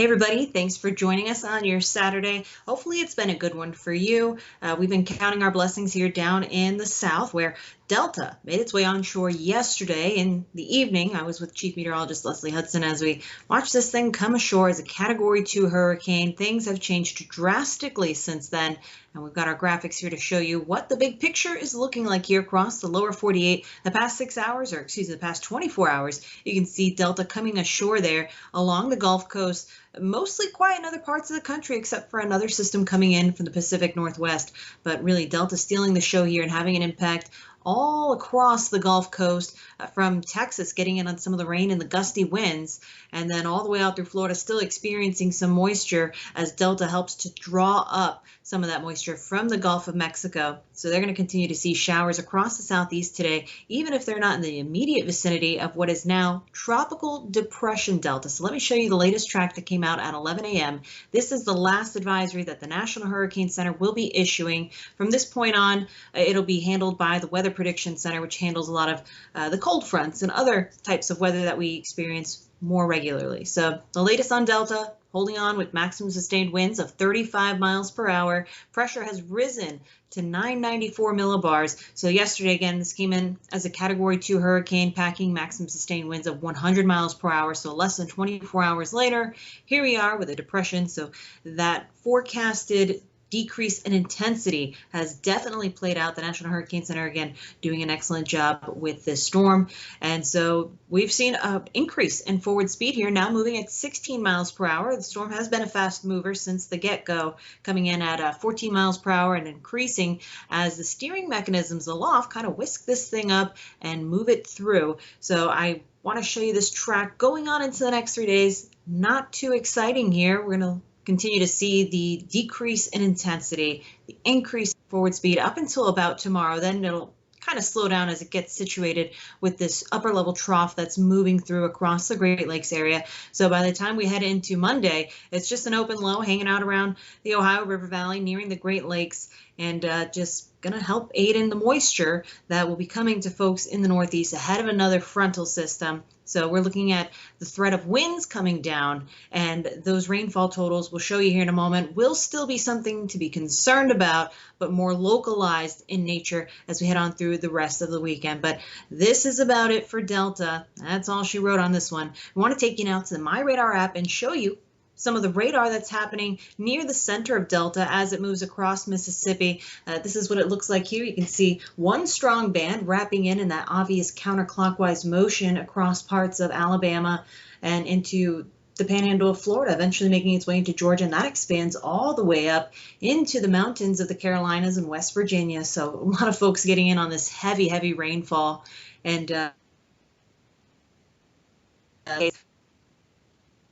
Hey everybody, thanks for joining us on your Saturday. Hopefully it's been a good one for you. We've been counting our blessings here down in the south where Delta made its way onshore yesterday in the evening. I was with Chief Meteorologist Leslie Hudson as we watched this thing come ashore as a Category 2 hurricane. Things have changed drastically since then, and we've got our graphics here to show you what the big picture is looking like here across the lower 48. The past 6 hours, or excuse me, the past 24 hours, you can see Delta coming ashore there along the Gulf Coast. Mostly quiet in other parts of the country, except for another system coming in from the Pacific Northwest. But really, Delta stealing the show here and having an impact all across the Gulf Coast, from Texas getting in on some of the rain and the gusty winds, and then all the way out through Florida still experiencing some moisture as Delta helps to draw up some of that moisture from the Gulf of Mexico. So they're going to continue to see showers across the southeast today, even if they're not in the immediate vicinity of what is now Tropical Depression Delta. So let me show you the latest track that came out at 11 a.m. This is the last advisory that the National Hurricane Center will be issuing. From this point on, it'll be handled by the Weather Prediction Center, which handles a lot of the cold fronts and other types of weather that we experience more regularly. So the latest on Delta, holding on with maximum sustained winds of 35 miles per hour. Pressure has risen to 994 millibars. So yesterday, again, this came in as a Category 2 hurricane, packing maximum sustained winds of 100 miles per hour. So less than 24 hours later, here we are with a depression. So that forecasted decrease in intensity has definitely played out. The National Hurricane Center, again, doing an excellent job with this storm. And so we've seen an increase in forward speed here, now moving at 16 miles per hour. The storm has been a fast mover since the get-go, coming in at 14 miles per hour and increasing as the steering mechanisms aloft kind of whisk this thing up and move it through. So I want to show you this track going on into the next 3 days. Not too exciting here. We're going to continue to see the decrease in intensity, the increase in forward speed up until about tomorrow. Then it'll kind of slow down as it gets situated with this upper level trough that's moving through across the Great Lakes area. So by the time we head into Monday, it's just an open low hanging out around the Ohio River Valley, nearing the Great Lakes, and just going to help aid in the moisture that will be coming to folks in the Northeast ahead of another frontal system. So we're looking at the threat of winds coming down, and those rainfall totals we'll show you here in a moment will still be something to be concerned about, but more localized in nature as we head on through the rest of the weekend. But this is about it for Delta. That's all she wrote on this one. I want to take you now to the My Radar app and show you some of the radar that's happening near the center of Delta as it moves across Mississippi. This is what it looks like here. You can see one strong band wrapping in that obvious counterclockwise motion across parts of Alabama and into the panhandle of Florida, eventually making its way into Georgia, and that expands all the way up into the mountains of the Carolinas and West Virginia. So a lot of folks getting in on this heavy, heavy rainfall. And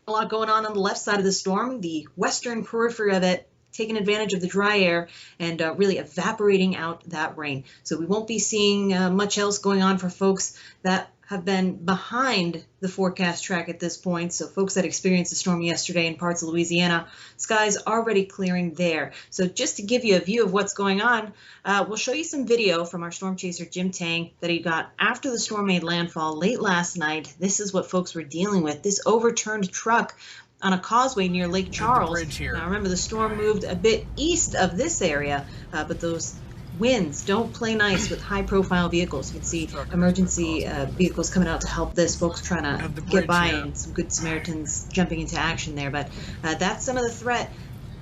a lot going on the left side of the storm, the western periphery of it, taking advantage of the dry air and really evaporating out that rain. So we won't be seeing much else going on for folks that have been behind the forecast track at this point. So folks that experienced the storm yesterday in parts of Louisiana, skies already clearing there. So just to give you a view of what's going on, we'll show you some video from our storm chaser, Jim Tang, that he got after the storm made landfall late last night. This is what folks were dealing with. This overturned truck on a causeway near Lake Charles. Now remember, the storm moved a bit east of this area, but those winds don't play nice with high-profile vehicles. You can see emergency vehicles coming out to help this, folks trying to get by, and some good Samaritans jumping into action there. But that's some of the threat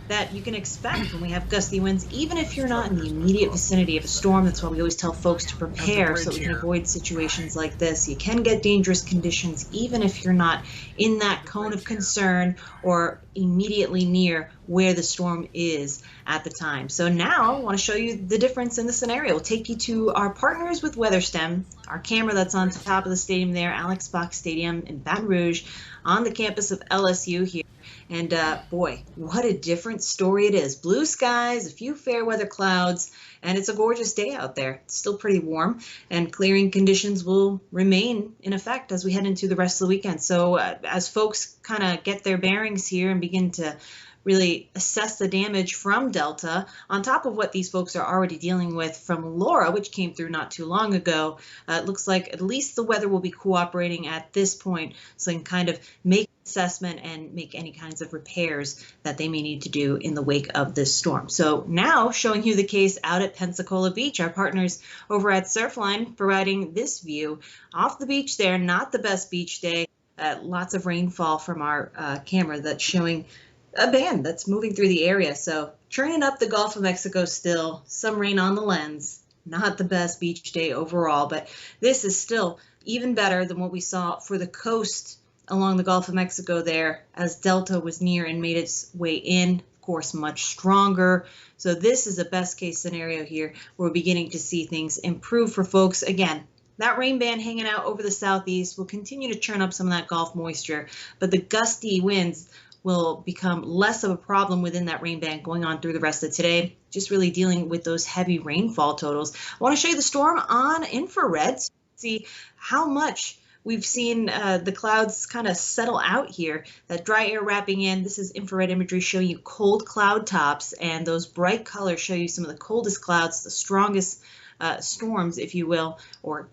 that you can expect when we have gusty winds, even if you're not in the immediate vicinity of a storm. That's why we always tell folks to prepare so we can avoid situations like this. You can get dangerous conditions even if you're not in that cone of concern or immediately near where the storm is at the time. So now I want to show you the difference in the scenario. We'll take you to our partners with WeatherStem, our camera that's on top of the stadium there, Alex Box Stadium in Baton Rouge, on the campus of LSU here. And boy, what a different story it is. Blue skies, a few fair weather clouds, and it's a gorgeous day out there. It's still pretty warm, and clearing conditions will remain in effect as we head into the rest of the weekend. So as folks kind of get their bearings here and begin to really assess the damage from Delta, on top of what these folks are already dealing with from Laura, which came through not too long ago, it looks like at least the weather will be cooperating at this point, so they can kind of make assessment and make any kinds of repairs that they may need to do in the wake of this storm. So now showing you the case out at Pensacola Beach, our partners over at Surfline providing this view off the beach there. Not the best beach day. Lots of rainfall from our camera that's showing a band that's moving through the area. So churning up the Gulf of Mexico still, some rain on the lens. Not the best beach day overall, but this is still even better than what we saw for the coast along the Gulf of Mexico there as Delta was near and made its way in, of course, much stronger. So this is a best case scenario here. We're beginning to see things improve for folks. Again, that rain band hanging out over the southeast will continue to churn up some of that Gulf moisture, but the gusty winds will become less of a problem within that rain band going on through the rest of today, just really dealing with those heavy rainfall totals. I want to show you the storm on infrared so you can see how much we've seen the clouds kind of settle out here, that dry air wrapping in. This is infrared imagery showing you cold cloud tops, and those bright colors show you some of the coldest clouds, the strongest storms, if you will, or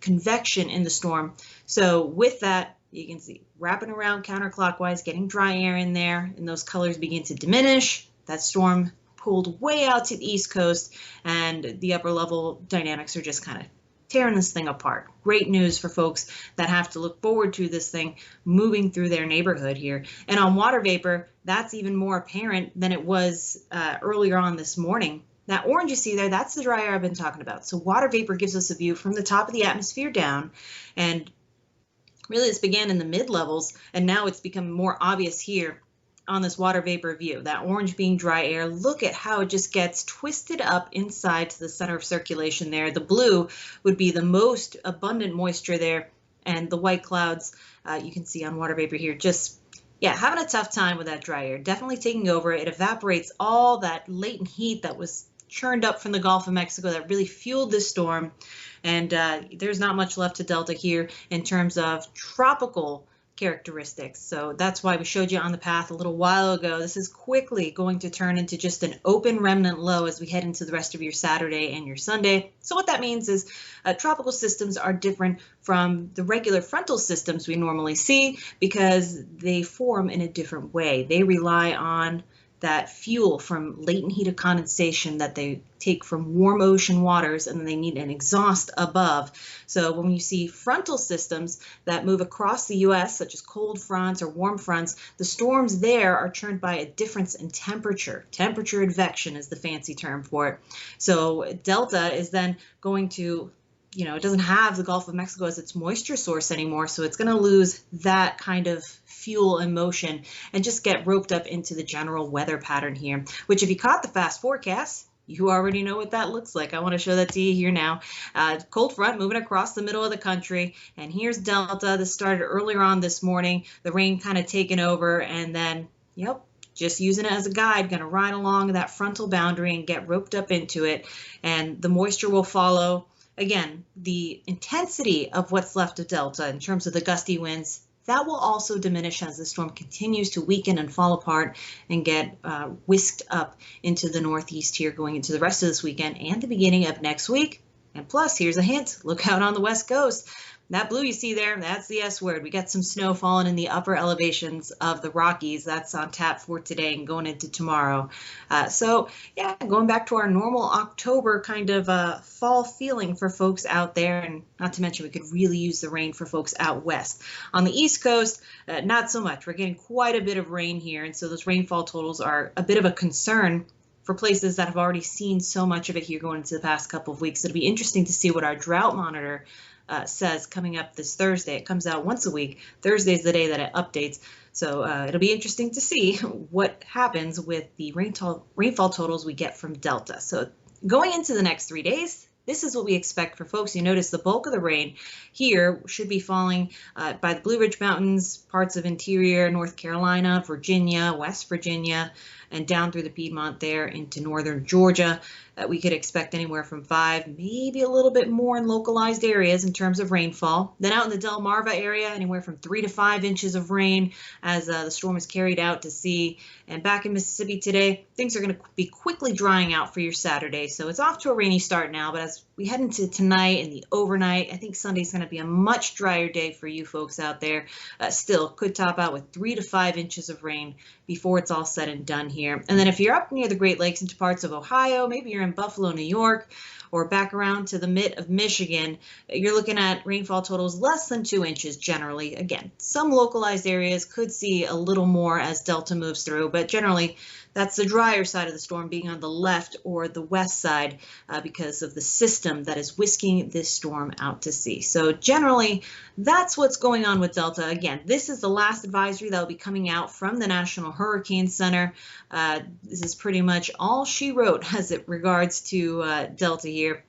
convection in the storm. So with that, you can see wrapping around counterclockwise, getting dry air in there, and those colors begin to diminish. That storm pulled way out to the East Coast, and the upper level dynamics are just kind of tearing this thing apart. Great news for folks that have to look forward to this thing moving through their neighborhood here. And on water vapor, that's even more apparent than it was earlier on this morning. That orange you see there, that's the dry air I've been talking about. So water vapor gives us a view from the top of the atmosphere down, and really this began in the mid-levels, and now it's become more obvious here on this water vapor view. That orange being dry air, look at how it just gets twisted up inside to the center of circulation there. The blue would be the most abundant moisture there, and the white clouds you can see on water vapor here, just, yeah, having a tough time with that dry air, definitely taking over. It evaporates all that latent heat that was churned up from the Gulf of Mexico that really fueled this storm. And there's not much left to Delta here in terms of tropical characteristics. So that's why we showed you on the path a little while ago. This is quickly going to turn into just an open remnant low as we head into the rest of your Saturday and your Sunday. So what that means is tropical systems are different from the regular frontal systems we normally see because they form in a different way. They rely on that fuel from latent heat of condensation that they take from warm ocean waters, and then they need an exhaust above. So when you see frontal systems that move across the U.S., such as cold fronts or warm fronts, the storms there are churned by a difference in temperature. Temperature advection is the fancy term for it. So Delta is then going to, it doesn't have the Gulf of Mexico as its moisture source anymore, so it's going to lose that kind of fuel and motion and just get roped up into the general weather pattern here, which if you caught the fast forecast, you already know what that looks like. I want to show that to you here now. Cold front moving across the middle of the country, and here's Delta. This started earlier on this morning, the rain kind of taking over, and then, just using it as a guide, going to ride along that frontal boundary and get roped up into it, and the moisture will follow. Again, the intensity of what's left of Delta in terms of the gusty winds, that will also diminish as the storm continues to weaken and fall apart and get whisked up into the northeast here going into the rest of this weekend and the beginning of next week. And plus, here's a hint, look out on the west coast. That blue you see there, that's the S word. We got some snow falling in the upper elevations of the Rockies. That's on tap for today and going into tomorrow. So yeah, going back to our normal October kind of fall feeling for folks out there, and not to mention we could really use the rain for folks out west. On the East Coast, not so much. We're getting quite a bit of rain here, and so those rainfall totals are a bit of a concern for places that have already seen so much of it here going into the past couple of weeks. It'll be interesting to see what our drought monitor says coming up this Thursday. It comes out once a week. Thursday's the day that it updates. So it'll be interesting to see what happens with the rainfall totals we get from Delta. So going into the next 3 days, this is what we expect for folks. You notice the bulk of the rain here should be falling by the Blue Ridge Mountains, parts of interior North Carolina, Virginia, West Virginia, and down through the Piedmont there into northern Georgia. We could expect anywhere from 5, maybe a little bit more in localized areas in terms of rainfall. Then out in the Delmarva area, anywhere from 3 to 5 inches of rain as the storm is carried out to sea. And back in Mississippi today, things are going to be quickly drying out for your Saturday. So it's off to a rainy start now, but as we head into tonight and the overnight, I think Sunday's going to be a much drier day for you folks out there. Still could top out with 3 to 5 inches of rain before it's all said and done here. And then if you're up near the Great Lakes into parts of Ohio, maybe you're in Buffalo, New York, or back around to the mid of Michigan, you're looking at rainfall totals less than 2 inches generally. Again, some localized areas could see a little more as Delta moves through, but generally that's the drier side of the storm being on the left or the west side because of the system that is whisking this storm out to sea. So generally, that's what's going on with Delta. Again, this is the last advisory that will be coming out from the National Hurricane Center. This is pretty much all she wrote as it regards to Delta here.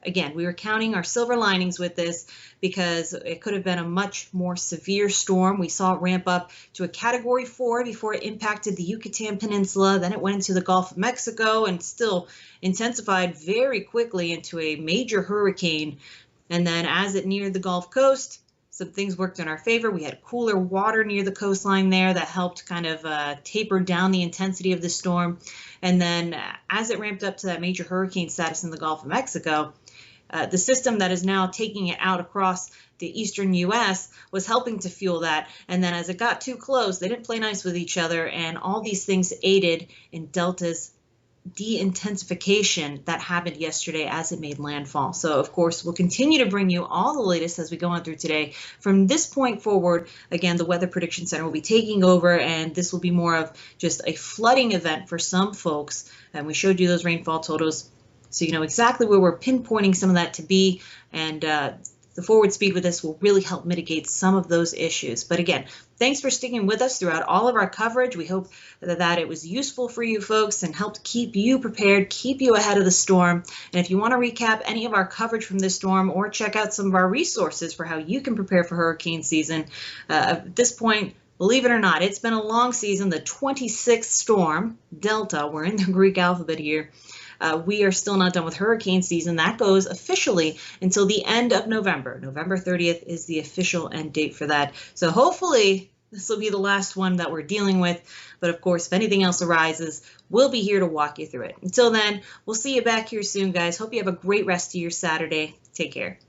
Again, we were counting our silver linings with this because it could have been a much more severe storm. We saw it ramp up to a Category 4 before it impacted the Yucatan Peninsula. Then it went into the Gulf of Mexico and still intensified very quickly into a major hurricane. And then as it neared the Gulf Coast, some things worked in our favor. We had cooler water near the coastline there that helped kind of taper down the intensity of the storm. And then as it ramped up to that major hurricane status in the Gulf of Mexico, the system that is now taking it out across the eastern U.S. was helping to fuel that. And then as it got too close, they didn't play nice with each other. And all these things aided in Delta's de-intensification that happened yesterday as it made landfall. So, of course, we'll continue to bring you all the latest as we go on through today. From this point forward, again, the Weather Prediction Center will be taking over, and this will be more of just a flooding event for some folks. And we showed you those rainfall totals, so you know exactly where we're pinpointing some of that to be, and the forward speed with this will really help mitigate some of those issues. But again, thanks for sticking with us throughout all of our coverage. We hope that it was useful for you folks and helped keep you prepared, keep you ahead of the storm. And if you want to recap any of our coverage from this storm or check out some of our resources for how you can prepare for hurricane season, at this point, believe it or not, it's been a long season, the 26th storm, Delta. We're in the Greek alphabet here. We are still not done with hurricane season. That goes officially until the end of November. November 30th is the official end date for that. So hopefully this will be the last one that we're dealing with. But of course, if anything else arises, we'll be here to walk you through it. Until then, we'll see you back here soon, guys. Hope you have a great rest of your Saturday. Take care.